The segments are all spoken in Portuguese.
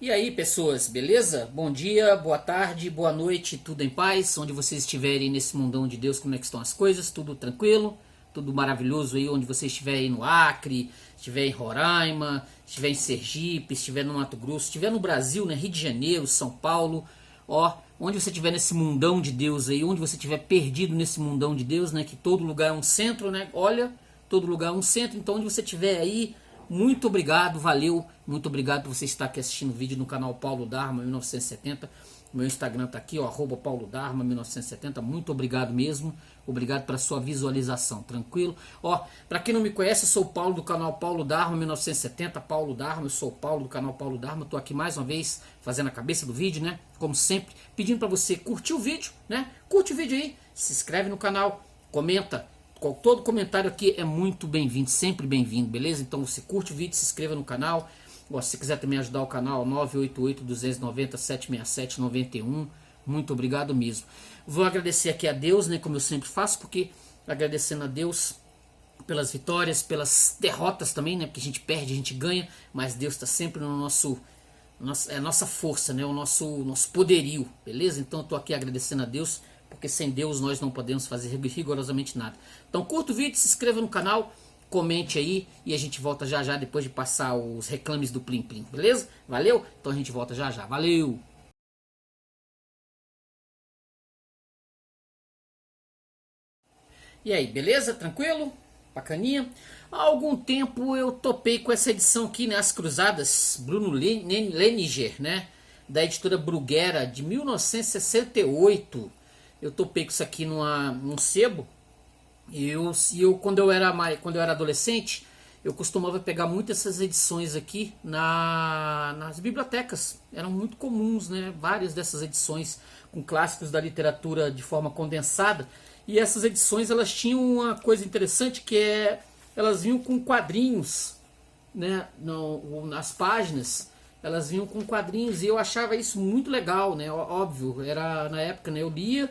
E aí, pessoas, beleza? Bom dia, boa tarde, boa noite, tudo em paz? Onde vocês estiverem nesse mundão de Deus, como é que estão as coisas? Tudo tranquilo? Tudo maravilhoso aí, onde você estiver aí no Acre, estiver em Roraima, estiver em Sergipe, estiver no Mato Grosso, estiver no Brasil, né? Rio de Janeiro, São Paulo, ó, onde você estiver nesse mundão de Deus aí, onde você estiver perdido nesse mundão de Deus, né? Que todo lugar é um centro, né? Olha, todo lugar é um centro, então onde você estiver aí, muito obrigado, valeu, muito obrigado por você estar aqui assistindo o vídeo no canal Paulo Dharma 1970. Meu Instagram tá aqui, ó, @Paulo Dharma 1970. Muito obrigado mesmo. Obrigado pela sua visualização, tranquilo? Ó, para quem não me conhece, eu sou o Paulo do canal Paulo Dharma 1970. Paulo Dharma, eu sou o Paulo do canal Paulo Dharma. Tô aqui mais uma vez fazendo a cabeça do vídeo, né? Como sempre, pedindo para você curtir o vídeo, né? Curte o vídeo aí, se inscreve no canal, comenta. Todo comentário aqui é muito bem-vindo, sempre bem-vindo, beleza? Então você curte o vídeo, se inscreva no canal. Se você quiser também ajudar o canal, 988-290-767-91. Muito obrigado mesmo. Vou agradecer aqui a Deus, né, como eu sempre faço, porque agradecendo a Deus pelas vitórias, pelas derrotas também, né, porque a gente perde, a gente ganha, mas Deus está sempre no é a nossa força, né, o nosso poderio, beleza? Então eu tô aqui agradecendo a Deus, porque sem Deus nós não podemos fazer rigorosamente nada. Então curta o vídeo, se inscreva no canal, comente aí e a gente volta já já depois de passar os reclames do Plim Plim, beleza? Valeu? Então a gente volta já já, valeu! E aí, beleza? Tranquilo? Bacaninha? Há algum tempo eu topei com essa edição aqui, né? As Cruzadas, Bruno Leniger, né? Da editora Bruguera, de 1968. Eu topei com isso aqui num sebo. Quando eu era adolescente, eu costumava pegar muito essas edições aqui nas bibliotecas. Eram muito comuns, né? Várias dessas edições com clássicos da literatura de forma condensada. E essas edições elas tinham uma coisa interessante que elas vinham com quadrinhos, né? Nas páginas elas vinham com quadrinhos e eu achava isso muito legal, né? Óbvio, era na época, né? Eu lia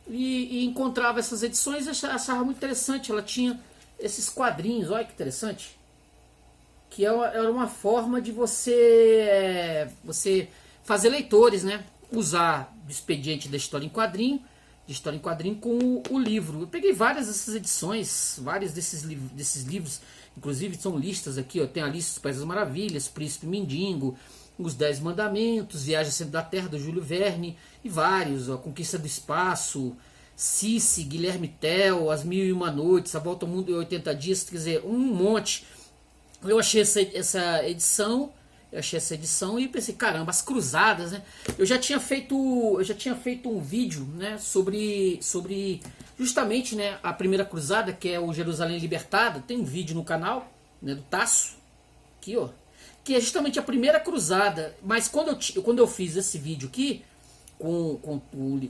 e encontrava essas edições e achava muito interessante. Ela tinha esses quadrinhos, olha que interessante, que era uma forma de você fazer leitores, né? Usar o expediente da história em quadrinho, com o livro. Eu peguei várias dessas edições, vários desses livros, inclusive são listas aqui, ó, tem a lista dos Países das Maravilhas, Príncipe Mindingo, Os 10 Mandamentos, Viagem ao Centro da Terra, do Júlio Verne, e vários, A Conquista do Espaço, Cici, Guilherme Tell, As Mil e Uma Noites, A Volta ao Mundo em 80 Dias, quer dizer, um monte. Eu achei essa edição e pensei, caramba, as cruzadas, né? Eu já tinha feito um vídeo, né, sobre justamente, né, a primeira cruzada, que é o Jerusalém Libertada. Tem um vídeo no canal, né, do Tasso, aqui, ó, que é justamente a primeira cruzada. Mas quando eu fiz esse vídeo aqui com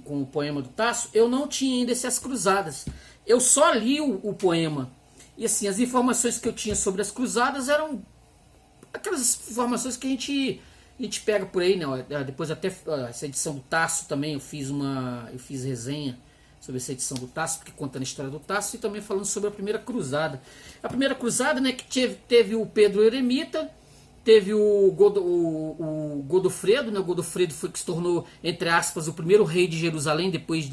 o poema do Tasso, eu não tinha ainda essas cruzadas. Eu só li o poema. E assim, as informações que eu tinha sobre as cruzadas eram aquelas informações que a gente pega por aí, né? Depois até essa edição do Tasso também eu fiz resenha sobre essa edição do Tasso, porque contando a história do Tasso e também falando sobre a primeira cruzada. A primeira cruzada, né, que teve o Pedro Eremita, teve o Godofredo, né? O Godofredo foi que se tornou, entre aspas, o primeiro rei de Jerusalém depois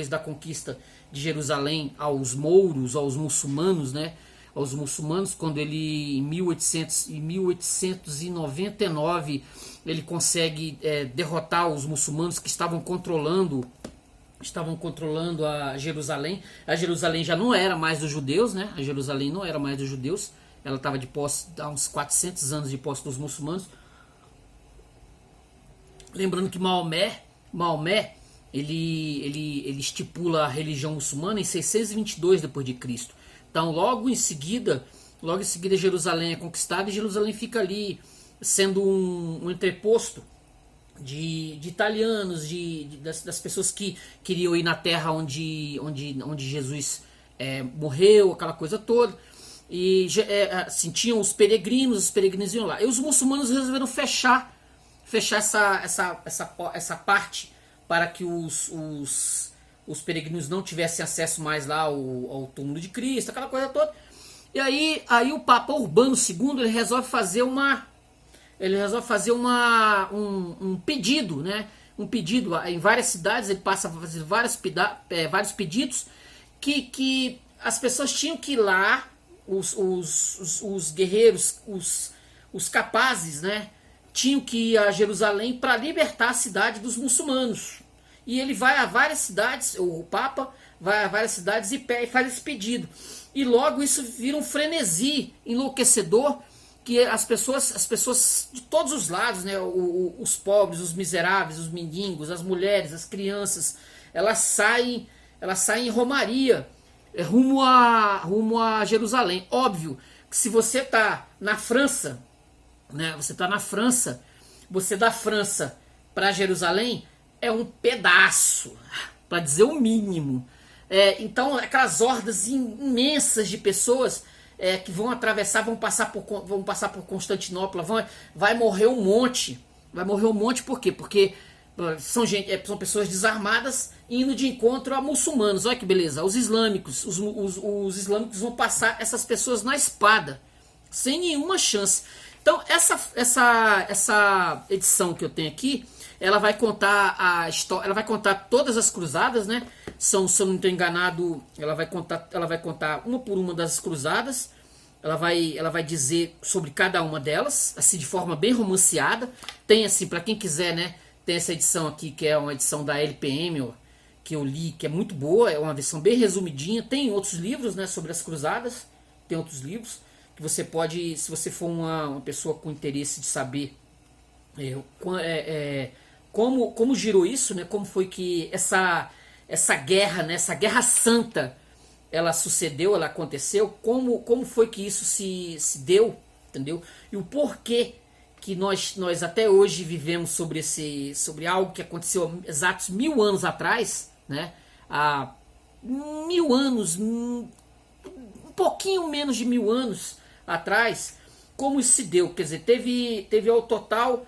da conquista de Jerusalém aos mouros, aos muçulmanos, né? Aos muçulmanos, quando ele em 1899 ele consegue derrotar os muçulmanos que estavam controlando a Jerusalém. A Jerusalém já não era mais dos judeus, né? A Jerusalém não era mais dos judeus. Ela estava de posse há uns 400 anos de posse dos muçulmanos. Lembrando que Maomé ele estipula a religião muçulmana em 622 depois de Cristo. Então, logo em seguida Jerusalém é conquistada e Jerusalém fica ali sendo um entreposto de italianos, das pessoas que queriam ir na terra onde Jesus morreu, aquela coisa toda. E assim, tinham os peregrinos iam lá. E os muçulmanos resolveram fechar essa parte para que os peregrinos não tivessem acesso mais lá ao túmulo de Cristo, aquela coisa toda. E aí o Papa Urbano II ele resolve fazer ele resolve fazer um pedido, né? Um pedido em várias cidades, ele passa a fazer vários pedidos que as pessoas tinham que ir lá, os guerreiros, os capazes, né? Tinham que ir a Jerusalém para libertar a cidade dos muçulmanos. E ele vai a várias cidades, o Papa vai a várias cidades e faz esse pedido. E logo isso vira um frenesi enlouquecedor, que as pessoas de todos os lados, né, os pobres, os miseráveis, os mendigos, as mulheres, as crianças, elas saem em romaria, rumo a Jerusalém. Óbvio que se você está na França, né, você da França para Jerusalém é um pedaço, para dizer o mínimo. Então aquelas hordas imensas de pessoas que vão atravessar, vão passar por Constantinopla, vai morrer um monte. Por quê? Porque são pessoas desarmadas indo de encontro a muçulmanos. Olha que beleza. Os islâmicos, os islâmicos vão passar essas pessoas na espada, sem nenhuma chance. Então essa edição que eu tenho aqui, ela vai contar a história, ela vai contar todas as cruzadas, né? Se eu não estou enganado, ela vai contar uma por uma das cruzadas. Ela vai dizer sobre cada uma delas, assim, de forma bem romanceada. Tem, assim, para quem quiser, né? Tem essa edição aqui, que é uma edição da LPM, ó, que eu li, que é muito boa. É uma versão bem resumidinha. Tem outros livros, né? Sobre as cruzadas. Tem outros livros que você pode, se você for uma pessoa com interesse de saber como girou isso, né? Como foi que essa guerra, né? Essa guerra santa, ela sucedeu, ela aconteceu, como foi que isso se deu, entendeu? E o porquê que nós até hoje vivemos sobre algo que aconteceu há exatos 1000 anos atrás, né? Há 1000 anos, um pouquinho menos de 1000 anos atrás, como isso se deu. Quer dizer, teve ao total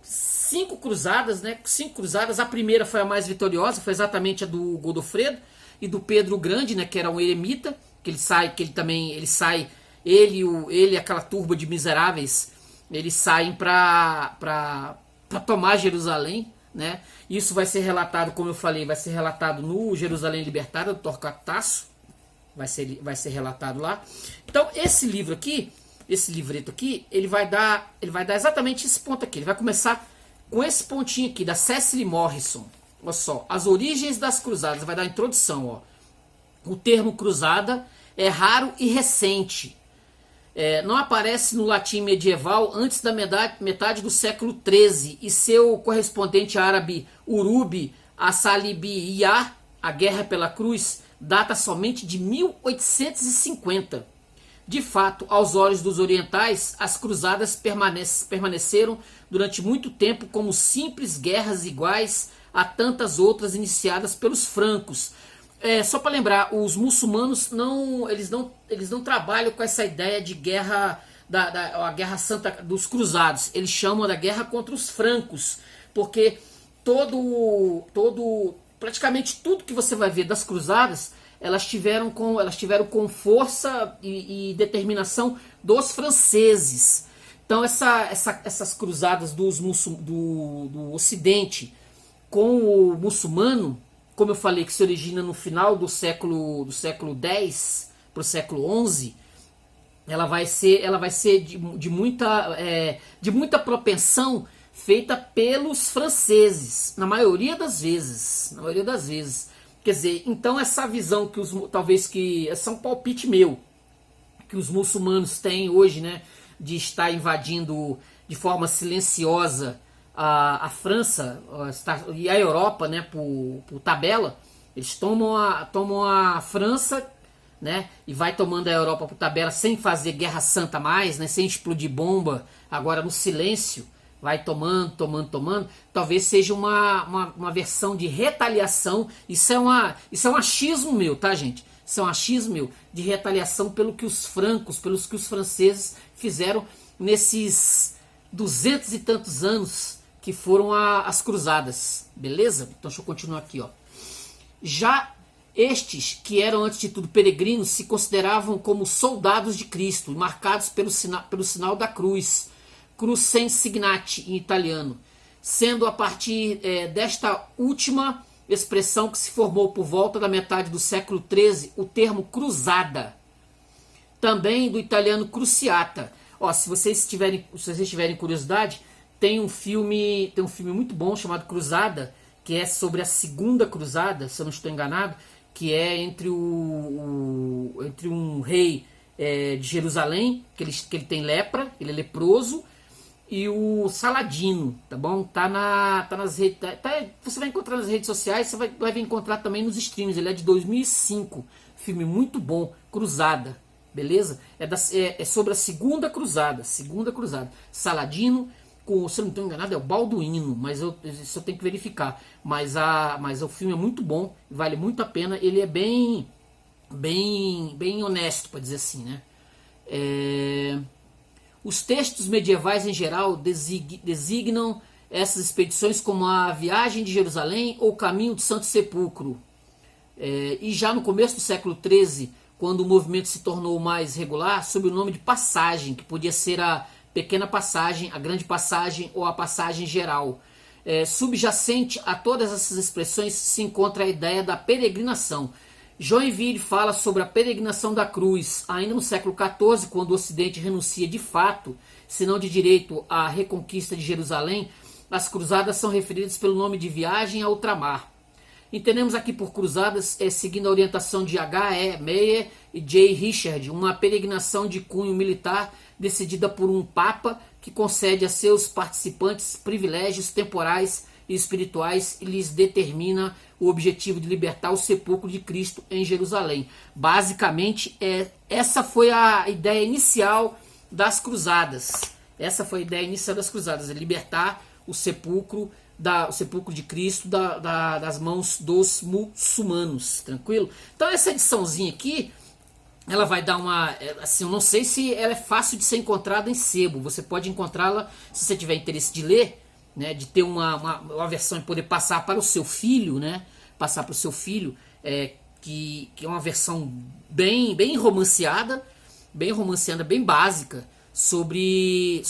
5 cruzadas, né? 5 cruzadas. A primeira foi a mais vitoriosa, foi exatamente a do Godofredo e do Pedro o Grande, né? Que era um eremita, ele e aquela turba de miseráveis, eles saem para tomar Jerusalém, né? Isso vai ser relatado, como eu falei, vai ser relatado no Jerusalém Libertada, do Torquato Tasso, vai ser relatado lá. Então esse livreto aqui, ele vai dar exatamente esse ponto aqui. Ele vai começar com esse pontinho aqui, da Cecily Morrison. Olha só, as origens das cruzadas, vai dar a introdução, ó. O termo cruzada é raro e recente. Não aparece no latim medieval antes da metade do século XIII, e seu correspondente árabe Urubi Assalibiyah, a Guerra pela Cruz, data somente de 1850. De fato, aos olhos dos orientais, as cruzadas permaneceram durante muito tempo como simples guerras iguais a tantas outras iniciadas pelos francos. Só para lembrar, os muçulmanos eles não trabalham com essa ideia de guerra, a guerra santa dos cruzados. Eles chamam da guerra contra os francos, porque praticamente tudo que você vai ver das cruzadas, elas tiveram com força e determinação dos franceses. Então essas cruzadas do Ocidente com o muçulmano, como eu falei, que se origina no final do século X para o século XI, ela vai ser de muita propensão feita pelos franceses, na maioria das vezes. Quer dizer, então essa visão esse é um palpite meu, que os muçulmanos têm hoje, né, de estar invadindo de forma silenciosa a França e a Europa, né, por tabela. Eles tomam a França, né, e vai tomando a Europa por tabela, sem fazer guerra santa mais, né, sem explodir bomba, agora no silêncio, vai tomando. Talvez seja uma versão de retaliação. Isso é um achismo meu, tá, gente? Isso é um achismo meu de retaliação pelos que os franceses fizeram nesses 200 e tantos anos que foram as cruzadas, beleza? Então deixa eu continuar aqui, ó. Já estes, que eram antes de tudo peregrinos, se consideravam como soldados de Cristo, marcados pelo sinal da cruz, crucensignati em italiano, sendo a partir desta última expressão que se formou por volta da metade do século XIII o termo cruzada, também do italiano cruciata. Ó, se vocês tiverem curiosidade, tem um filme muito bom chamado Cruzada, que é sobre a Segunda Cruzada, se eu não estou enganado, que é entre um rei de Jerusalém, que ele tem lepra, ele é leproso, e o Saladino, tá bom? Nas redes, você vai encontrar nas redes sociais, você vai encontrar também nos streams. Ele é de 2005, filme muito bom, Cruzada, beleza? É sobre a Segunda Cruzada, Saladino, se eu não estou enganado é o Balduino, mas isso eu tenho que verificar. Mas o filme é muito bom, vale muito a pena. Ele é bem honesto, para dizer assim, né? Os textos medievais em geral designam essas expedições como a Viagem de Jerusalém ou Caminho do Santo Sepulcro. E já no começo do século XIII, quando o movimento se tornou mais regular, sob o nome de passagem, que podia ser a pequena passagem, a grande passagem ou a passagem geral. Subjacente a todas essas expressões se encontra a ideia da peregrinação. Joinville fala sobre a peregrinação da cruz, ainda no século XIV, quando o Ocidente renuncia de fato, se não de direito, à reconquista de Jerusalém. As cruzadas são referidas pelo nome de viagem a ultramar. Entendemos aqui por cruzadas, seguindo a orientação de H.E. Meyer e J. Richard, uma peregrinação de cunho militar decidida por um papa que concede a seus participantes privilégios temporais e espirituais e lhes determina o objetivo de libertar o sepulcro de Cristo em Jerusalém. Basicamente, essa foi a ideia inicial das cruzadas. É libertar o sepulcro de Cristo das mãos dos muçulmanos, tranquilo? Então essa ediçãozinha aqui, ela vai dar assim, eu não sei se ela é fácil de ser encontrada em sebo. Você pode encontrá-la se você tiver interesse de ler, né, de ter uma versão e poder passar para o seu filho, né, que é uma versão bem romanceada, bem básica sobre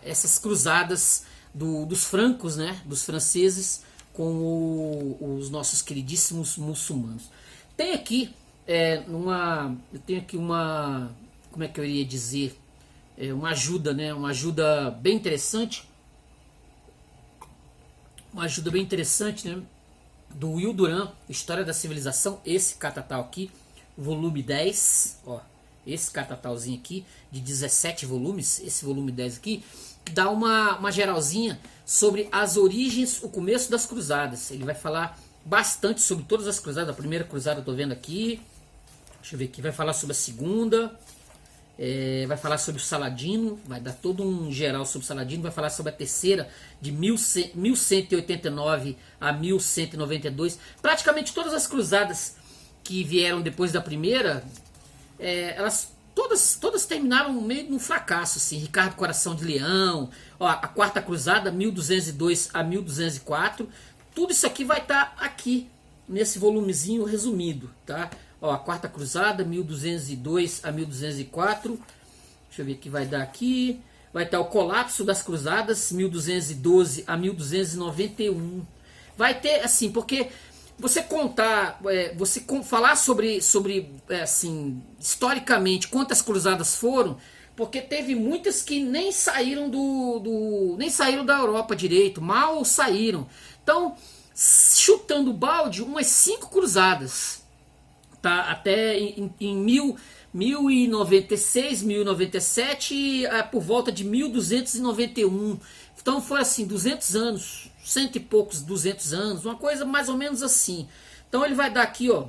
essas cruzadas dos francos, né, dos franceses com os nossos queridíssimos muçulmanos. Tem aqui eu tenho aqui como é que eu iria dizer, uma ajuda, né, uma ajuda bem interessante, né, do Will Durant, História da Civilização, esse catatal aqui, volume 10, ó, esse catatalzinho aqui, de 17 volumes, esse volume 10 aqui, dá uma geralzinha sobre as origens, o começo das cruzadas. Ele vai falar bastante sobre todas as cruzadas. A primeira cruzada eu tô vendo aqui, deixa eu ver aqui, vai falar sobre a segunda, vai falar sobre o Saladino, vai dar todo um geral sobre o Saladino, vai falar sobre a terceira, de 1189 a 1192. Praticamente todas as cruzadas que vieram depois da primeira, elas todas terminaram meio num fracasso, assim. Ricardo Coração de Leão, ó, a quarta cruzada, 1202 a 1204, tudo isso aqui vai estar aqui nesse volumezinho resumido, tá? Ó, a quarta cruzada, 1202 a 1204. Deixa eu ver o que vai dar aqui. Vai estar o colapso das cruzadas, 1212 a 1291. Vai ter, assim, porque você falar sobre assim, historicamente, quantas cruzadas foram, porque teve muitas que nem saíram nem saíram da Europa direito, mal saíram. Então, chutando o balde, umas 5 cruzadas. Tá, até em 1096, 1097, por volta de 1291. Então foi assim, 200 anos, cento e poucos, 200 anos, uma coisa mais ou menos assim. Então ele vai dar aqui, ó,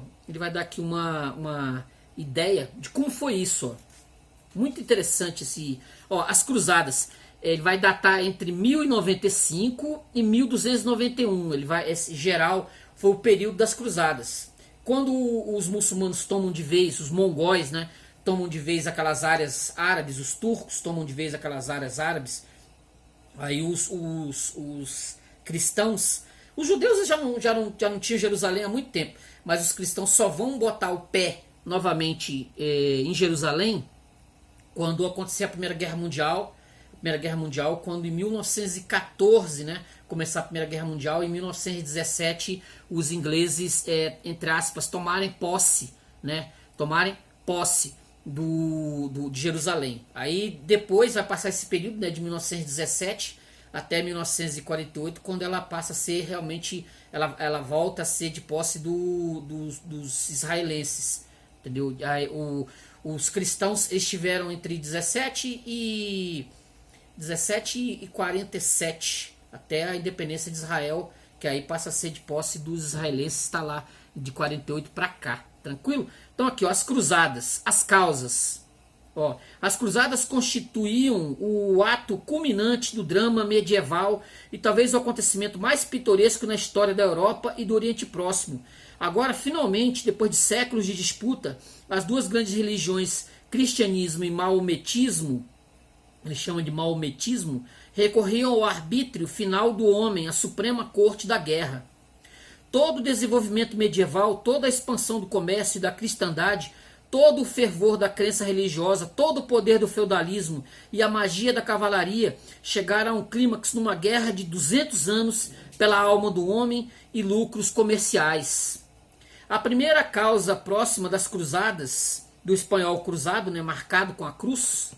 uma ideia de como foi isso, ó. Muito interessante as cruzadas. Ele vai datar entre 1095 e 1291. Esse geral foi o período das cruzadas. Quando os muçulmanos tomam de vez, os mongóis, né, tomam de vez aquelas áreas árabes, os turcos tomam de vez aquelas áreas árabes, aí os cristãos, os judeus já não tinham Jerusalém há muito tempo, mas os cristãos só vão botar o pé novamente em Jerusalém quando acontecer a Primeira Guerra Mundial, Primeira Guerra Mundial, quando em 1914, né, começar a Primeira Guerra Mundial, em 1917 os ingleses, entre aspas, tomarem posse, né, de Jerusalém. Aí depois vai passar esse período, né, de 1917 até 1948, quando ela passa a ser realmente, ela volta a ser de posse dos israelenses, entendeu? Aí, os cristãos estiveram entre 17 e 47 até a independência de Israel, que aí passa a ser de posse dos israelenses, está lá de 48 para cá, tranquilo? Então aqui, ó, as cruzadas, as causas. Ó, as cruzadas constituíam o ato culminante do drama medieval e talvez o acontecimento mais pitoresco na história da Europa e do Oriente Próximo. Agora, finalmente, depois de séculos de disputa, as duas grandes religiões, cristianismo e maometismo, ele chama de maometismo, recorriam ao arbítrio final do homem, a suprema corte da guerra. Todo o desenvolvimento medieval, toda a expansão do comércio e da cristandade, todo o fervor da crença religiosa, todo o poder do feudalismo e a magia da cavalaria chegaram a um clímax numa guerra de 200 anos pela alma do homem e lucros comerciais. A primeira causa próxima das cruzadas, do espanhol cruzado, né, marcado com a cruz,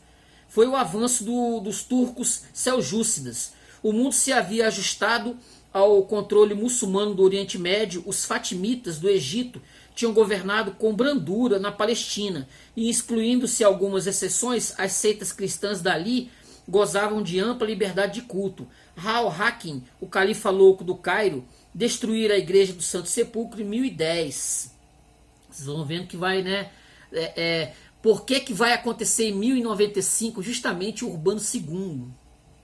foi o avanço dos turcos seljúcidas. O mundo se havia ajustado ao controle muçulmano do Oriente Médio. Os fatimitas do Egito tinham governado com brandura na Palestina, e excluindo-se algumas exceções, as seitas cristãs dali gozavam de ampla liberdade de culto. Al-Hakim, o califa louco do Cairo, destruíra a igreja do Santo Sepulcro em 1010. Vocês vão vendo que vai, né? Por que vai acontecer em 1095 justamente o Urbano II,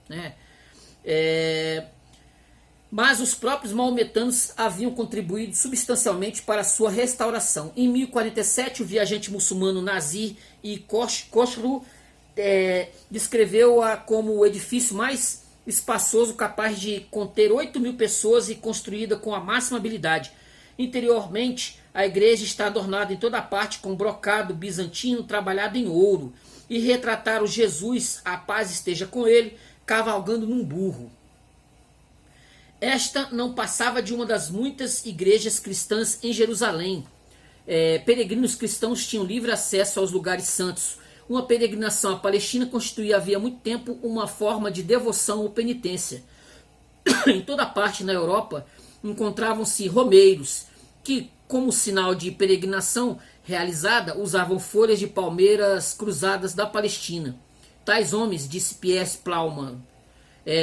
né? Mas os próprios maometanos haviam contribuído substancialmente para a sua restauração. Em 1047, o viajante muçulmano Nazir e Khosrow descreveu-a como o edifício mais espaçoso, capaz de conter 8.000 pessoas e construída com a máxima habilidade. Interiormente, a igreja está adornada em toda parte com brocado bizantino trabalhado em ouro, e retrataram Jesus, a paz esteja com ele, cavalgando num burro. Esta não passava de uma das muitas igrejas cristãs em Jerusalém. Peregrinos cristãos tinham livre acesso aos lugares santos. Uma peregrinação à Palestina constituía havia muito tempo uma forma de devoção ou penitência. Em toda parte na Europa encontravam-se romeiros que, como sinal de peregrinação realizada, usavam folhas de palmeiras cruzadas da Palestina. Tais homens, disse Piers Plowman,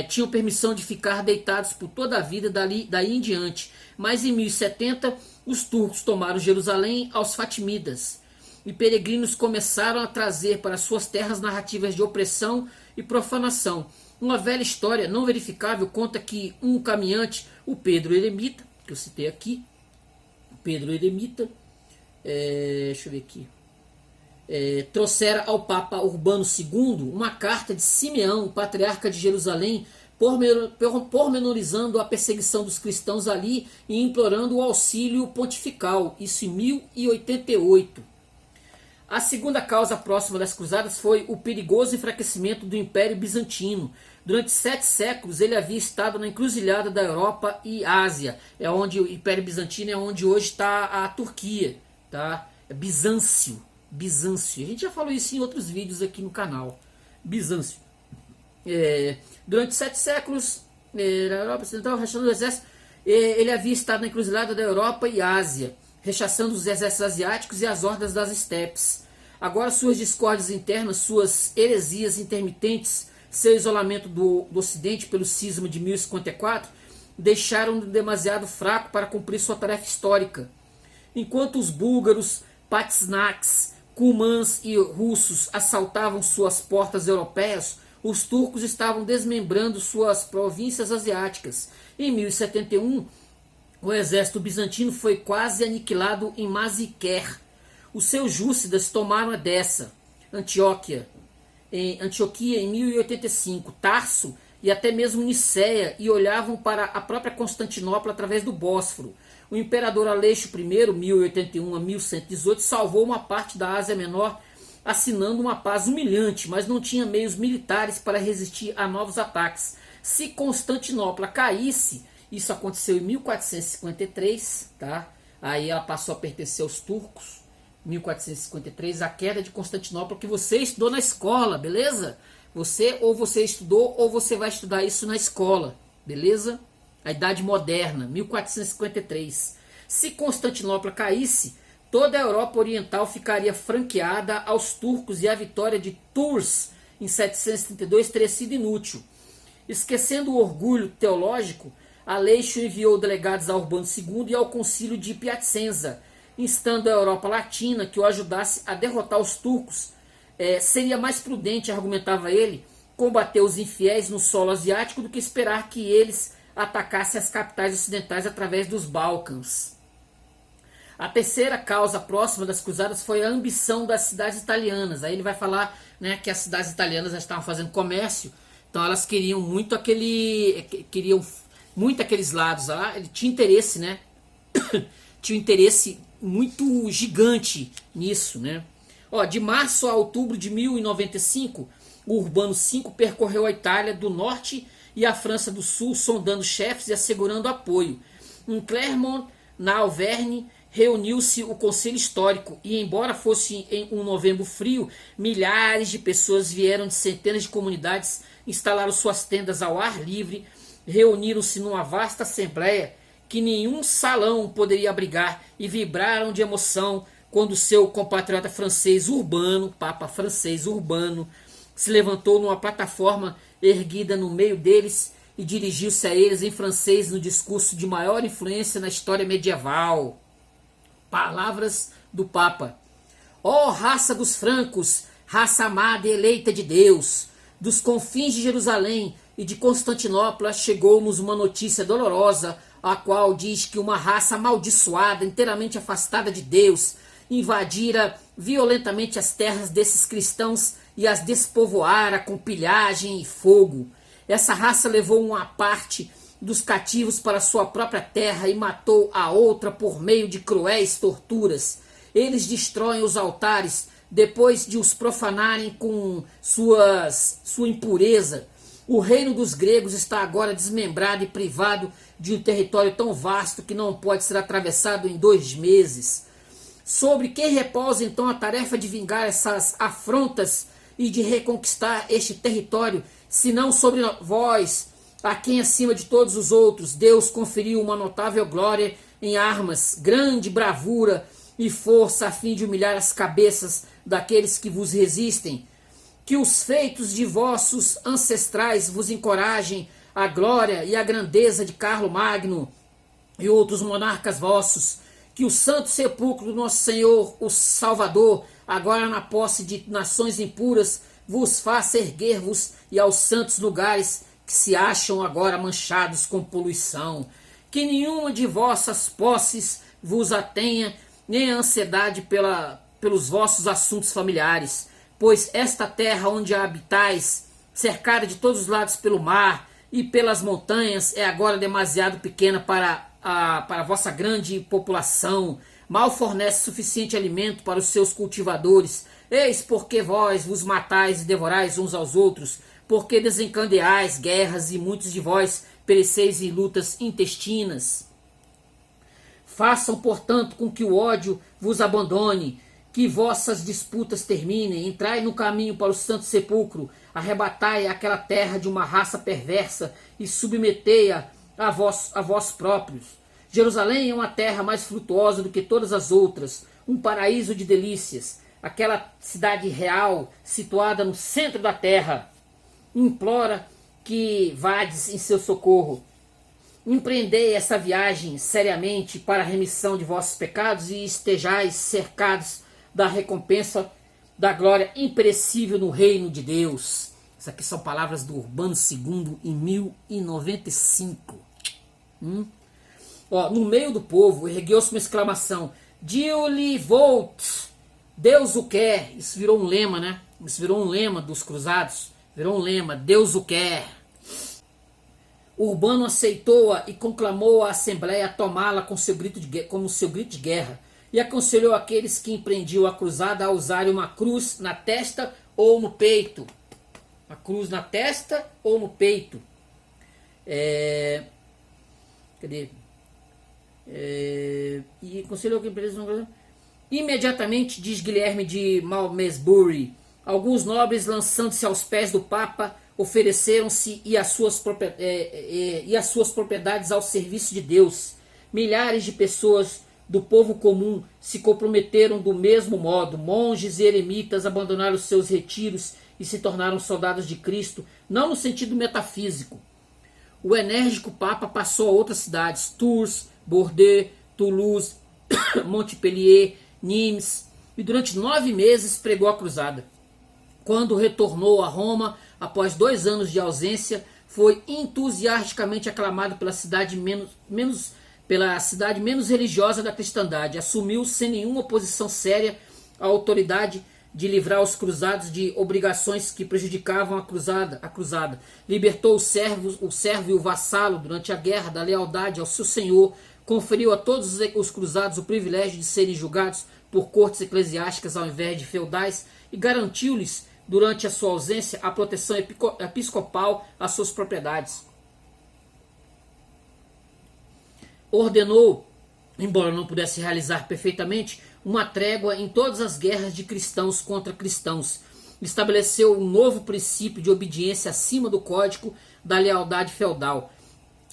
tinham permissão de ficar deitados por toda a vida daí em diante, mas em 1070 os turcos tomaram Jerusalém aos fatimidas, e peregrinos começaram a trazer para suas terras narrativas de opressão e profanação. Uma velha história não verificável conta que um caminhante, o Pedro Eremita, que eu citei aqui, Pedro Eremita, deixa eu ver aqui, trouxera ao Papa Urbano II uma carta de Simeão, patriarca de Jerusalém, pormenorizando a perseguição dos cristãos ali e implorando o auxílio pontifical, isso em 1088. A segunda causa próxima das cruzadas foi o perigoso enfraquecimento do Império Bizantino. Durante 7 séculos ele havia estado na encruzilhada da Europa e Ásia, onde o Império Bizantino é onde hoje está a Turquia, tá? Bizâncio. A gente já falou isso em outros vídeos aqui no canal. Bizâncio. Durante 7 séculos, na Europa Ocidental, rechaçando o exército, ele havia estado na encruzilhada da Europa e Ásia, rechaçando os exércitos asiáticos e as hordas das estepes. Agora suas discórdias internas, suas heresias intermitentes, seu isolamento do Ocidente pelo cisma de 1054, deixaram-no demasiado fraco para cumprir sua tarefa histórica. Enquanto os búlgaros, patisnaks, cumãs e russos assaltavam suas portas europeias, os turcos estavam desmembrando suas províncias asiáticas. Em 1071, o exército bizantino foi quase aniquilado em Maziquer. Os seljúcidas tomaram Edessa, Antioquia em 1085, Tarso e até mesmo Nicéia, e olhavam para a própria Constantinopla através do Bósforo. O imperador Aleixo I, 1081 a 1118, salvou uma parte da Ásia Menor assinando uma paz humilhante, mas não tinha meios militares para resistir a novos ataques. Se Constantinopla caísse, isso aconteceu em 1453, tá? Aí ela passou a pertencer aos turcos. 1453, a queda de Constantinopla, que você estudou na escola, beleza? Você estudou ou você vai estudar isso na escola, beleza? A Idade Moderna, 1453. Se Constantinopla caísse, toda a Europa Oriental ficaria franqueada aos turcos e a vitória de Tours em 732 teria sido inútil. Esquecendo o orgulho teológico, Aleixo enviou delegados a Urbano II e ao concílio de Piacenza, instando a Europa Latina que o ajudasse a derrotar os turcos. Seria mais prudente, argumentava ele, combater os infiéis no solo asiático do que esperar que eles atacassem as capitais ocidentais através dos Balcãs. A terceira causa próxima das cruzadas foi a ambição das cidades italianas. Aí ele vai falar, né, que as cidades italianas já estavam fazendo comércio, então elas queriam muito aqueles lados lá. Ele tinha interesse, né? Tinha um interesse muito gigante nisso, né? De março a outubro de 1095, o Urbano V percorreu a Itália do norte e a França do sul, sondando chefes e assegurando apoio. Em Clermont, na Auvergne, reuniu-se o Conselho Histórico e, embora fosse em um novembro frio, milhares de pessoas vieram de centenas de comunidades, instalaram suas tendas ao ar livre, reuniram-se numa vasta assembleia que nenhum salão poderia abrigar e vibraram de emoção quando seu compatriota francês Urbano, Papa francês Urbano, se levantou numa plataforma erguida no meio deles e dirigiu-se a eles em francês no discurso de maior influência na história medieval. Palavras do Papa. Ó raça dos francos, raça amada e eleita de Deus, dos confins de Jerusalém e de Constantinopla chegou-nos uma notícia dolorosa, a qual diz que uma raça amaldiçoada, inteiramente afastada de Deus, invadira violentamente as terras desses cristãos e as despovoara com pilhagem e fogo. Essa raça levou uma parte dos cativos para sua própria terra e matou a outra por meio de cruéis torturas. Eles destroem os altares depois de os profanarem com sua impureza. O reino dos gregos está agora desmembrado e privado de um território tão vasto que não pode ser atravessado em 2 meses. Sobre quem repousa então a tarefa de vingar essas afrontas e de reconquistar este território, senão sobre vós, a quem acima de todos os outros Deus conferiu uma notável glória em armas, grande bravura e força a fim de humilhar as cabeças daqueles que vos resistem. Que os feitos de vossos ancestrais vos encorajem a glória e a grandeza de Carlo Magno e outros monarcas vossos. Que o santo sepulcro do nosso Senhor, o Salvador, agora na posse de nações impuras, vos faça erguer-vos e aos santos lugares que se acham agora manchados com poluição. Que nenhuma de vossas posses vos atenha, nem a ansiedade pelos vossos assuntos familiares, pois esta terra onde habitais, cercada de todos os lados pelo mar e pelas montanhas, é agora demasiado pequena para a vossa grande população, mal fornece suficiente alimento para os seus cultivadores. Eis porque vós vos matais e devorais uns aos outros, porque desencadeais guerras e muitos de vós pereceis em lutas intestinas. Façam, portanto, com que o ódio vos abandone, que vossas disputas terminem, entrai no caminho para o santo sepulcro, arrebatai aquela terra de uma raça perversa e submetei-a a vós próprios. Jerusalém é uma terra mais frutuosa do que todas as outras, um paraíso de delícias, aquela cidade real situada no centro da terra. Implora que vades em seu socorro. Empreendei essa viagem seriamente para a remissão de vossos pecados e estejais cercados da recompensa da glória imperecível no reino de Deus. Essas aqui são palavras do Urbano II em 1095. No meio do povo ergueu-se uma exclamação: Dieu-li volt! Deus o quer! Isso virou um lema, né? Isso virou um lema dos cruzados. Virou um lema: Deus o quer! Urbano aceitou-a e conclamou a Assembleia a tomá-la como seu grito de guerra. e aconselhou aqueles que empreendiam a cruzada a usarem uma cruz na testa ou no peito. Uma cruz na testa ou no peito. Cadê? E aconselhou que empreendiam. Imediatamente, diz Guilherme de Malmesbury, alguns nobres, lançando-se aos pés do Papa, ofereceram-se e as suas propriedades ao serviço de Deus. Milhares de pessoas do povo comum se comprometeram do mesmo modo. Monges e eremitas abandonaram seus retiros e se tornaram soldados de Cristo, não no sentido metafísico. O enérgico Papa passou a outras cidades, Tours, Bordeaux, Toulouse, Montpellier, Nimes, e durante 9 meses pregou a cruzada. Quando retornou a Roma, após 2 anos de ausência, foi entusiasticamente aclamado pela cidade menos religiosa da cristandade. Assumiu sem nenhuma oposição séria a autoridade de livrar os cruzados de obrigações que prejudicavam a cruzada. Libertou o servo e o vassalo durante a guerra da lealdade ao seu senhor. Conferiu a todos os cruzados o privilégio de serem julgados por cortes eclesiásticas ao invés de feudais e garantiu-lhes, durante a sua ausência, a proteção episcopal às suas propriedades. Ordenou, embora não pudesse realizar perfeitamente, uma trégua em todas as guerras de cristãos contra cristãos. Estabeleceu um novo princípio de obediência acima do código da lealdade feudal.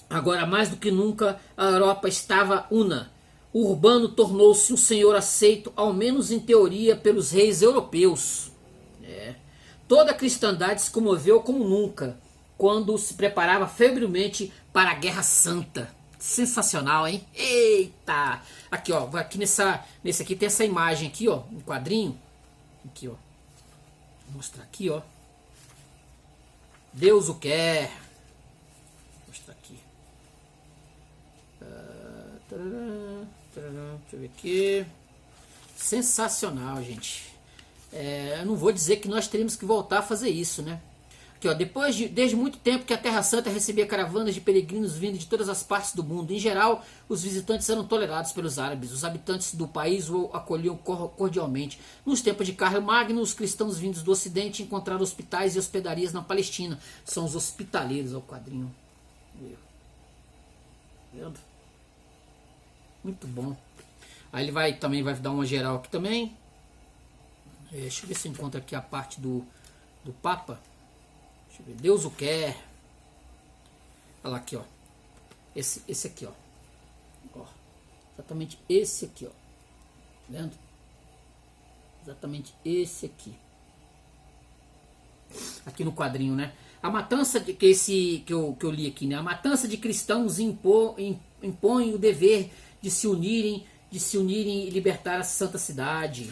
Agora, mais do que nunca, a Europa estava una. O Urbano tornou-se um senhor aceito, ao menos em teoria, pelos reis europeus. Toda a cristandade se comoveu como nunca, quando se preparava febrilmente para a Guerra Santa. Sensacional, hein? Eita! Aqui, ó, nesse aqui tem essa imagem aqui, ó, um quadrinho. Aqui, ó. Vou mostrar aqui, ó. Deus o quer. Vou mostrar aqui. Deixa eu ver aqui. Sensacional, gente. Eu não vou dizer que nós teríamos que voltar a fazer isso, né? Aqui, ó, desde muito tempo que a Terra Santa recebia caravanas de peregrinos vindo de todas as partes do mundo. Em geral, os visitantes eram tolerados pelos árabes. Os habitantes do país o acolhiam cordialmente. Nos tempos de Carlo Magno, os cristãos vindos do Ocidente encontraram hospitais e hospedarias na Palestina. São os hospitaleiros, ao quadrinho. Vendo? Muito bom. Aí ele também vai dar uma geral aqui também. Deixa eu ver se eu encontro aqui a parte do Papa. Deixa eu ver. Deus o quer. Olha lá aqui, ó. Esse aqui, ó. Exatamente esse aqui, ó. Vendo? Exatamente esse aqui. Aqui no quadrinho, né? A matança que eu li aqui, né? A matança de cristãos impõe o dever de se unirem e libertar a santa cidade.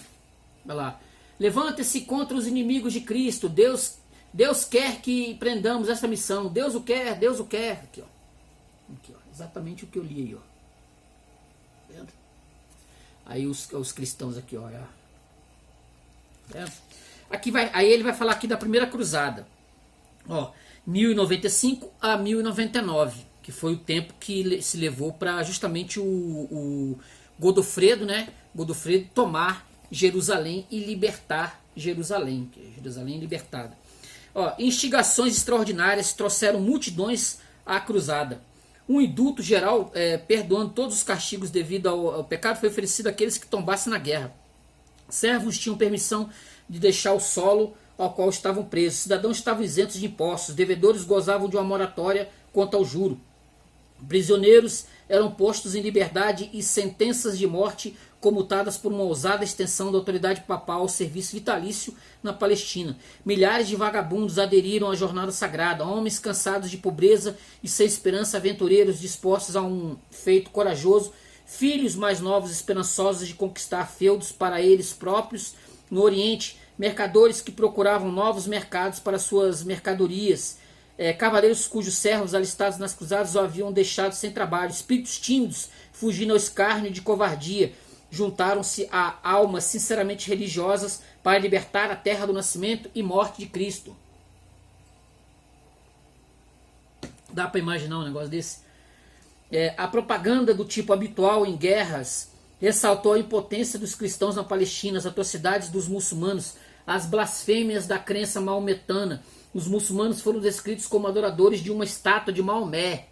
Olha lá. Levante-se contra os inimigos de Cristo. Deus quer que prendamos essa missão. Deus o quer, Deus o quer. Aqui, ó. Aqui, ó. Exatamente o que eu li aí, ó. Vendo? Aí os cristãos aqui, ó. Vendo? Aí ele vai falar aqui da primeira cruzada. Ó, 1095 a 1099, que foi o tempo que se levou para justamente o Godofredo, né? Godofredo tomar Jerusalém e libertar Jerusalém. Jerusalém libertada. Ó, instigações extraordinárias trouxeram multidões à cruzada. Um indulto geral, perdoando todos os castigos devido ao pecado, foi oferecido àqueles que tombassem na guerra. Servos tinham permissão de deixar o solo ao qual estavam presos. Cidadãos estavam isentos de impostos. Devedores gozavam de uma moratória quanto ao juro. Prisioneiros eram postos em liberdade e sentenças de morte comutadas por uma ousada extensão da autoridade papal ao serviço vitalício na Palestina. Milhares de vagabundos aderiram à jornada sagrada, homens cansados de pobreza e sem esperança, aventureiros dispostos a um feito corajoso, filhos mais novos esperançosos de conquistar feudos para eles próprios no Oriente, mercadores que procuravam novos mercados para suas mercadorias, cavaleiros cujos servos alistados nas cruzadas o haviam deixado sem trabalho, espíritos tímidos fugindo ao escárnio de covardia, juntaram-se a almas sinceramente religiosas para libertar a terra do nascimento e morte de Cristo. Dá para imaginar um negócio desse? A propaganda do tipo habitual em guerras ressaltou a impotência dos cristãos na Palestina, as atrocidades dos muçulmanos, as blasfêmias da crença maometana. Os muçulmanos foram descritos como adoradores de uma estátua de Maomé.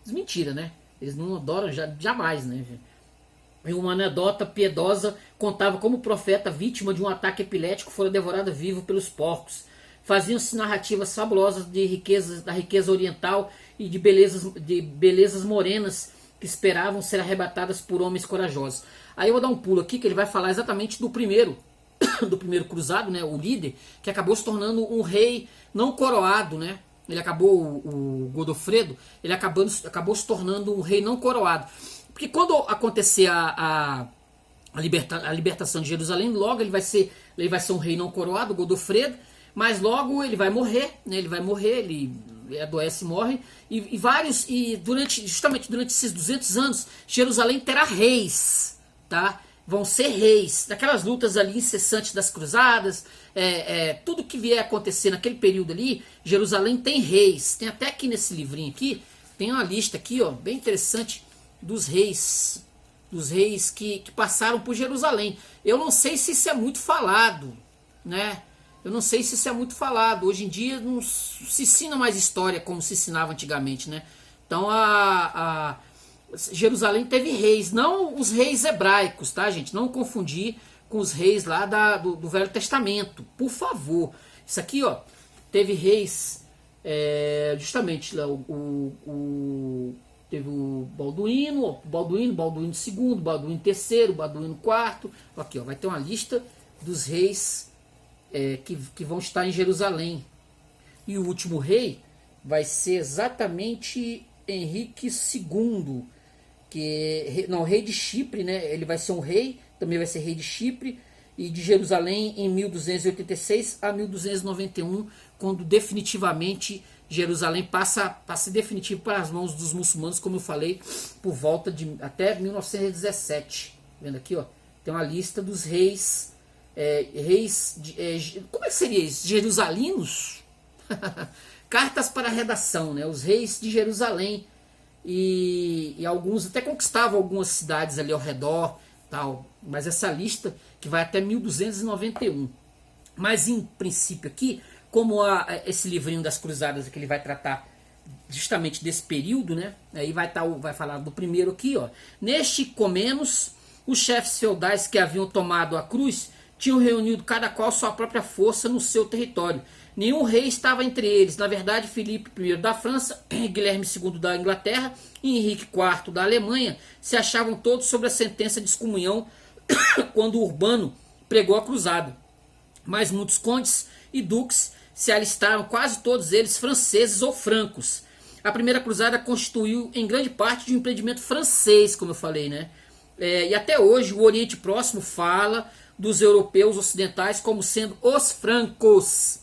Mentira, né? Eles não adoram jamais, né? Em uma anedota piedosa, contava como o profeta, vítima de um ataque epilético, fora devorado vivo pelos porcos. Faziam-se narrativas fabulosas da riqueza oriental e de belezas morenas que esperavam ser arrebatadas por homens corajosos. Aí eu vou dar um pulo aqui, que ele vai falar exatamente do primeiro cruzado, né, o líder, que acabou se tornando um rei não coroado, né? Ele acabou, o Godofredo, ele acabou se tornando um rei não coroado. Porque quando acontecer a libertação de Jerusalém, logo ele vai ser um rei não coroado, Godofredo, mas logo ele vai morrer, né? Ele adoece e morre, justamente durante esses 200 anos, Jerusalém terá reis, tá? Vão ser reis, daquelas lutas ali incessantes das cruzadas, tudo que vier a acontecer naquele período ali, Jerusalém tem reis. Tem até aqui nesse livrinho aqui, tem uma lista aqui, ó, bem interessante, dos reis que passaram por Jerusalém. Eu não sei se isso é muito falado, né? Eu não sei se isso é muito falado. Hoje em dia não se ensina mais história como se ensinava antigamente, né? Então Jerusalém teve reis, não os reis hebraicos, tá, gente? Não confundir com os reis lá do Velho Testamento, por favor. Isso aqui, ó, teve reis, justamente lá, teve o Balduíno II, Balduíno III, Balduíno IV. Aqui, ó, vai ter uma lista dos reis que vão estar em Jerusalém. E o último rei vai ser exatamente Henrique II, rei de Chipre, né? Ele vai ser um rei, também vai ser rei de Chipre e de Jerusalém em 1286 a 1291, quando definitivamente Jerusalém passa definitivo para as mãos dos muçulmanos, como eu falei, por volta de até 1917. Vendo aqui, ó, tem uma lista dos reis, como é que seria isso? Jerusalinos? Cartas para redação, né? Os reis de Jerusalém. E alguns até conquistavam algumas cidades ali ao redor, tal, mas essa lista que vai até 1291. Mas em princípio aqui, como esse livrinho das cruzadas que ele vai tratar justamente desse período, né? Aí vai falar do primeiro aqui, ó. Neste Comenos, os chefes feudais que haviam tomado a cruz tinham reunido cada qual sua própria força no seu território. Nenhum rei estava entre eles. Na verdade, Filipe I da França, Guilherme II da Inglaterra e Henrique IV da Alemanha se achavam todos sob a sentença de excomunhão quando Urbano pregou a cruzada. Mas muitos condes e duques se alistaram, quase todos eles franceses ou francos. A primeira cruzada constituiu em grande parte de um empreendimento francês, como eu falei, né? E até hoje o Oriente Próximo fala dos europeus ocidentais como sendo os francos.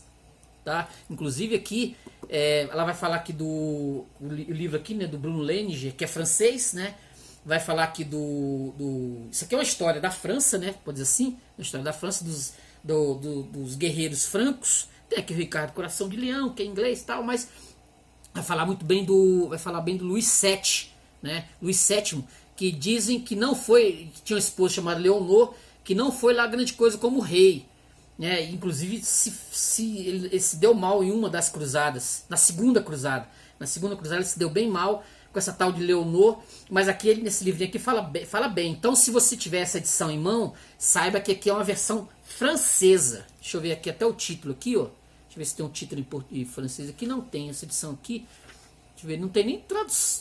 Tá? Inclusive aqui ela vai falar aqui o livro aqui, né, do Bruno Leninger, que é francês, né? Vai falar aqui isso aqui é uma história da França, né? Pode dizer assim, uma história da França dos guerreiros francos. Tem aqui o Ricardo Coração de Leão, que é inglês e tal, mas vai falar bem do Luís VII, né? Luís VII, que dizem que não foi, que tinha uma esposa chamada Leonor, que não foi lá grande coisa como rei. Inclusive ele se deu mal em uma das cruzadas, na segunda cruzada ele se deu bem mal com essa tal de Leonor, mas aqui nesse livrinho aqui fala bem. Então, se você tiver essa edição em mão, saiba que aqui é uma versão francesa. Deixa eu ver aqui até o título aqui, ó. Deixa eu ver se tem um título em francês aqui. Não tem essa edição aqui. Deixa eu ver, não tem nem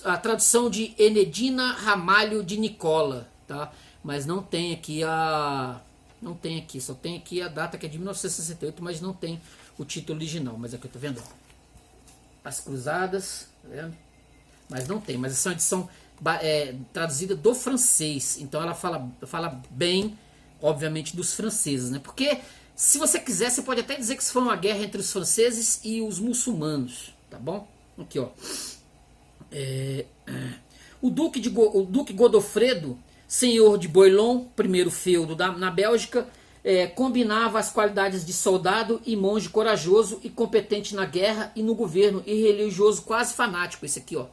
a tradução de Enedina Ramalho de Nicola, tá? Mas não tem aqui não tem aqui, só tem aqui a data que é de 1968, mas não tem o título original. Mas aqui eu tô vendo, As Cruzadas, tá vendo? Mas não tem, mas essa é uma edição traduzida do francês. Então ela fala bem, obviamente, dos franceses, né? Porque se você quiser, você pode até dizer que isso foi uma guerra entre os franceses e os muçulmanos, tá bom? Aqui, ó. O Duque Godofredo, senhor de Boilon, primeiro feudo na Bélgica, combinava as qualidades de soldado e monge corajoso e competente na guerra e no governo, e religioso quase fanático. Esse aqui, ó.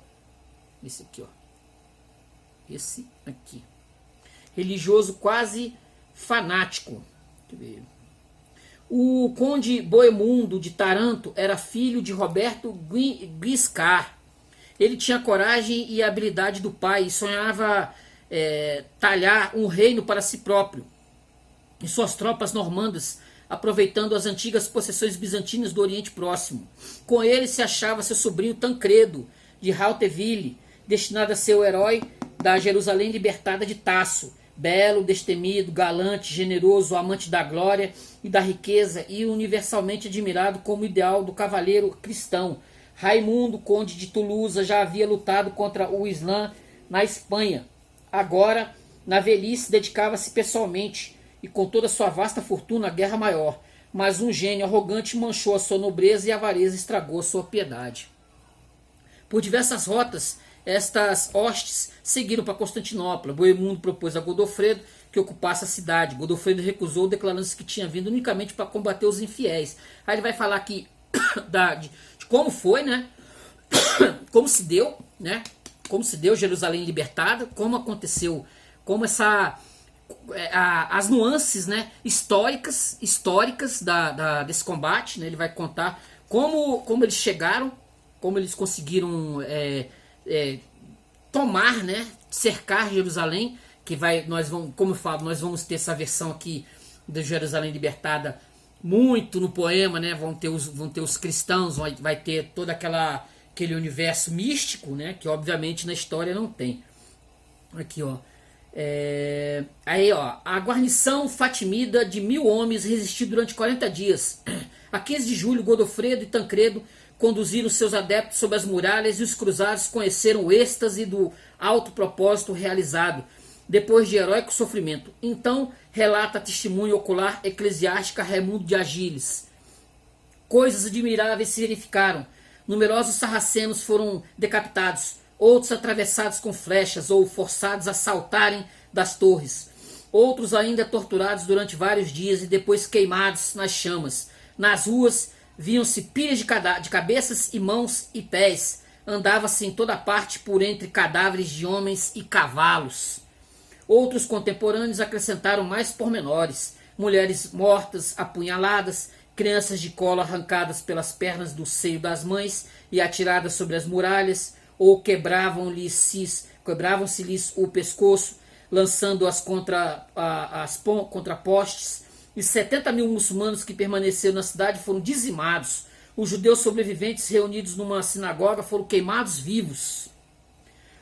religioso quase fanático. O conde Boemundo de Taranto era filho de Roberto Guiscard. Ele tinha a coragem e a habilidade do pai e sonhava talhar um reino para si próprio. E suas tropas normandas, aproveitando as antigas possessões bizantinas do Oriente Próximo. Com ele se achava seu sobrinho Tancredo, de Hauteville, destinado a ser o herói da Jerusalém libertada de Tasso, belo, destemido, galante, generoso, amante da glória e da riqueza e universalmente admirado como ideal do cavaleiro cristão. Raimundo, conde de Toulouse, já havia lutado contra o Islã na Espanha. Agora, na velhice, dedicava-se pessoalmente e com toda sua vasta fortuna à guerra maior, mas um gênio arrogante manchou a sua nobreza e a avareza estragou a sua piedade. Por diversas rotas, estas hostes seguiram para Constantinopla. Boemundo propôs a Godofredo que ocupasse a cidade. Godofredo recusou, declarando-se que tinha vindo unicamente para combater os infiéis. Aí ele vai falar aqui de como foi, né? Como se deu, né? Como se deu Jerusalém libertada, como aconteceu, como as nuances, né, históricas desse combate, né? Ele vai contar como eles chegaram, como eles conseguiram tomar, né, cercar Jerusalém, que como eu falo, nós vamos ter essa versão aqui da Jerusalém libertada muito no poema, né? Vão ter os cristãos, vai ter todo aquele universo místico, né, que obviamente na história não tem. Aqui, ó. Aí, ó, a guarnição fatimida de 1000 homens resistiu durante 40 dias. A 15 de julho, Godofredo e Tancredo conduziram seus adeptos sob as muralhas e os cruzados conheceram o êxtase do alto propósito realizado, depois de heróico sofrimento. Então, relata a testemunho ocular eclesiástica Raimundo de Agiles. Coisas admiráveis se verificaram. Numerosos sarracenos foram decapitados, outros atravessados com flechas ou forçados a saltarem das torres. Outros ainda torturados durante vários dias e depois queimados nas chamas. Nas ruas viam-se pilhas de cabeças e mãos e pés. Andava-se em toda parte por entre cadáveres de homens e cavalos. Outros contemporâneos acrescentaram mais pormenores. Mulheres mortas, apunhaladas, crianças de colo arrancadas pelas pernas do seio das mães e atiradas sobre as muralhas, ou quebravam-se-lhes o pescoço, lançando-as contra postes, e 70.000 muçulmanos que permaneceram na cidade foram dizimados. Os judeus sobreviventes reunidos numa sinagoga foram queimados vivos.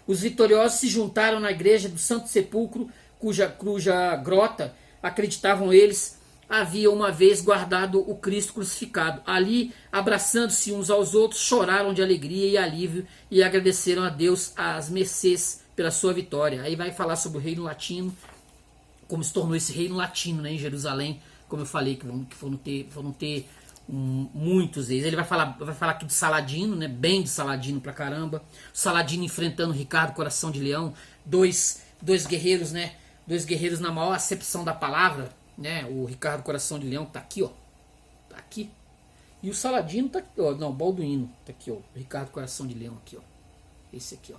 Os vitoriosos se juntaram na igreja do Santo Sepulcro, cuja grota, acreditavam eles, havia uma vez guardado o Cristo crucificado. Ali, abraçando-se uns aos outros, choraram de alegria e alívio e agradeceram a Deus as mercês pela sua vitória. Aí vai falar sobre o reino latino, como se tornou esse reino latino, né, em Jerusalém, como eu falei, que foram ter muitos eles. Ele vai falar aqui de Saladino, né, bem de Saladino pra caramba. Saladino enfrentando Ricardo Coração de Leão, dois guerreiros, né, dois guerreiros na maior acepção da palavra, né, o Ricardo Coração de Leão tá aqui, ó, tá aqui, e o Saladino tá aqui, ó, não, Balduíno tá aqui, ó, o Ricardo Coração de Leão aqui, ó, esse aqui, ó,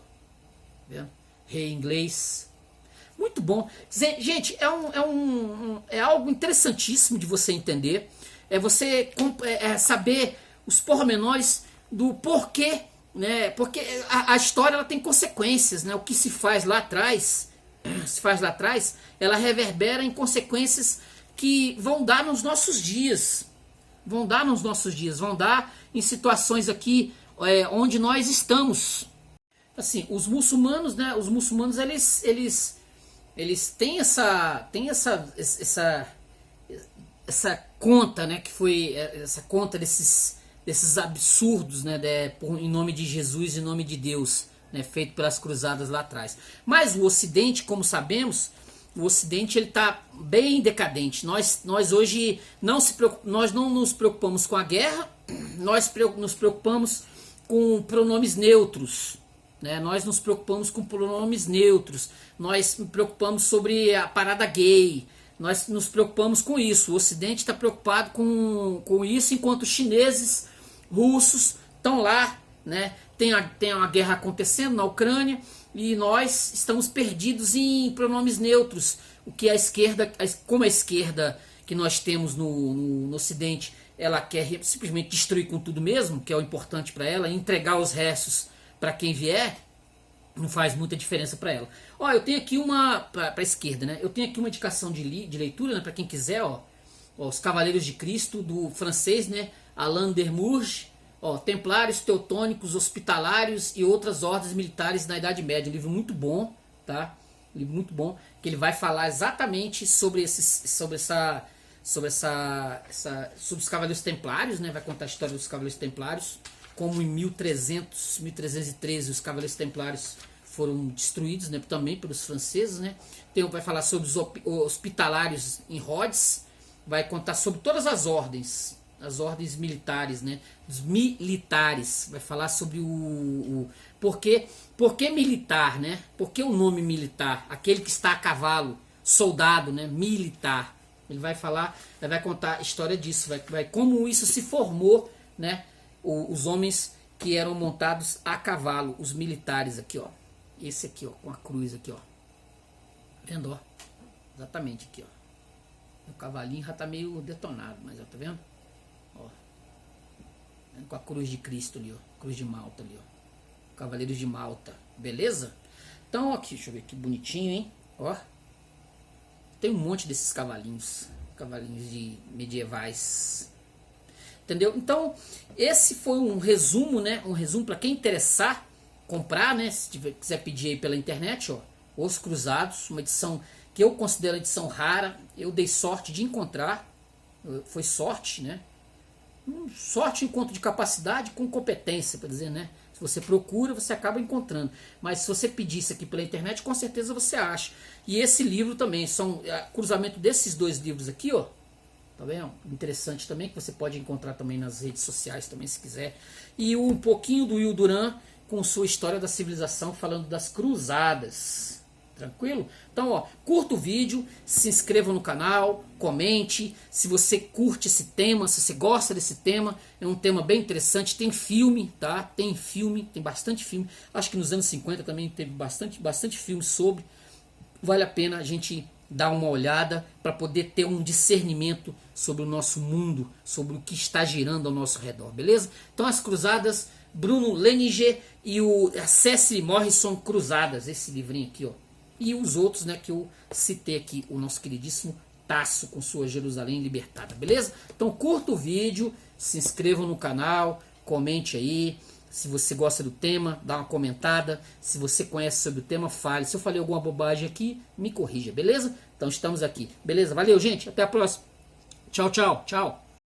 vendo? Rei inglês, muito bom, gente, é algo interessantíssimo de você entender, você saber os pormenores do porquê, né, porque a história ela tem consequências, né, o que se faz lá atrás, ela reverbera em consequências que vão dar nos nossos dias. Vão dar em situações aqui onde nós estamos. Assim, os muçulmanos, né? Os muçulmanos eles têm essa conta, né? Que foi essa conta desses absurdos, né? Em nome de Jesus, em nome de Deus. Né, feito pelas cruzadas lá atrás. Mas o Ocidente, como sabemos, o Ocidente ele está bem decadente. Nós hoje nós não nos preocupamos com a guerra, nós nos preocupamos com pronomes neutros. Né? Nós nos preocupamos com pronomes neutros. Nós nos preocupamos sobre a parada gay. Nós nos preocupamos com isso. O Ocidente está preocupado com isso, enquanto os chineses, russos estão lá né? Tem uma guerra acontecendo na Ucrânia e nós estamos perdidos em pronomes neutros, o que a esquerda, como a esquerda que nós temos no Ocidente, ela quer simplesmente destruir com tudo mesmo, que é o importante para ela, entregar os restos para quem vier, não faz muita diferença para ela. Ó, eu tenho aqui uma para a esquerda, né? Eu tenho aqui uma indicação de leitura, né, para quem quiser, ó, Os Cavaleiros de Cristo, do francês, né, Alain Dermurge. Ó, Templários, Teutônicos, Hospitalários e outras ordens militares na Idade Média. Um livro muito bom, tá? Um livro muito bom, que ele vai falar exatamente sobre os Cavaleiros Templários, né? Vai contar a história dos Cavaleiros Templários, como em 1313 os Cavaleiros Templários foram destruídos, né, também pelos franceses, né? Vai falar sobre os Hospitalários em Rhodes, vai contar sobre todas as ordens militares, né? Os militares, vai falar sobre por que militar, né? Por que o nome militar? Aquele que está a cavalo, soldado, né? Militar. Ele vai falar, vai contar a história disso, vai como isso se formou, né? Os homens que eram montados a cavalo, os militares aqui, ó. Esse aqui, ó, com a cruz aqui, ó. Vendo, ó? Exatamente aqui, ó. O cavalinho já tá meio detonado, mas ó, tá vendo? Ó. Com a cruz de Cristo ali, ó. Cruz de Malta ali, ó. Cavaleiros de Malta. Beleza? Então, aqui, deixa eu ver que bonitinho, hein? Ó. Tem um monte desses cavalinhos. Cavalinhos medievais. Entendeu? Então, esse foi um resumo, né? Um resumo para quem interessar comprar, né? Se quiser pedir aí pela internet, ó. Os Cruzados, uma edição que eu considero a edição rara. Eu dei sorte de encontrar. Foi sorte, né? Sorte em encontro de capacidade com competência, para dizer, né? Se você procura, você acaba encontrando. Mas se você pedir isso aqui pela internet, com certeza você acha. E esse livro também, são cruzamento desses dois livros aqui, ó. Tá vendo? Interessante também, que você pode encontrar também nas redes sociais também, se quiser. E um pouquinho do Will Durant com sua História da Civilização, falando das cruzadas. Tranquilo? Então, ó, curta o vídeo, se inscreva no canal, comente. Se você curte esse tema, se você gosta desse tema, é um tema bem interessante. Tem filme, tá? Tem bastante filme. Acho que nos anos 50 também teve bastante filme sobre. Vale a pena a gente dar uma olhada para poder ter um discernimento sobre o nosso mundo, sobre o que está girando ao nosso redor, beleza? Então, as Cruzadas, Bruno Leniger e a Cecily Morrison, Cruzadas, esse livrinho aqui, ó. E os outros, né, que eu citei aqui, o nosso queridíssimo Tasso com sua Jerusalém Libertada, beleza? Então curta o vídeo, se inscreva no canal, comente aí. Se você gosta do tema, dá uma comentada. Se você conhece sobre o tema, fale. Se eu falei alguma bobagem aqui, me corrija, beleza? Então estamos aqui, beleza? Valeu, gente, até a próxima. Tchau, tchau, tchau.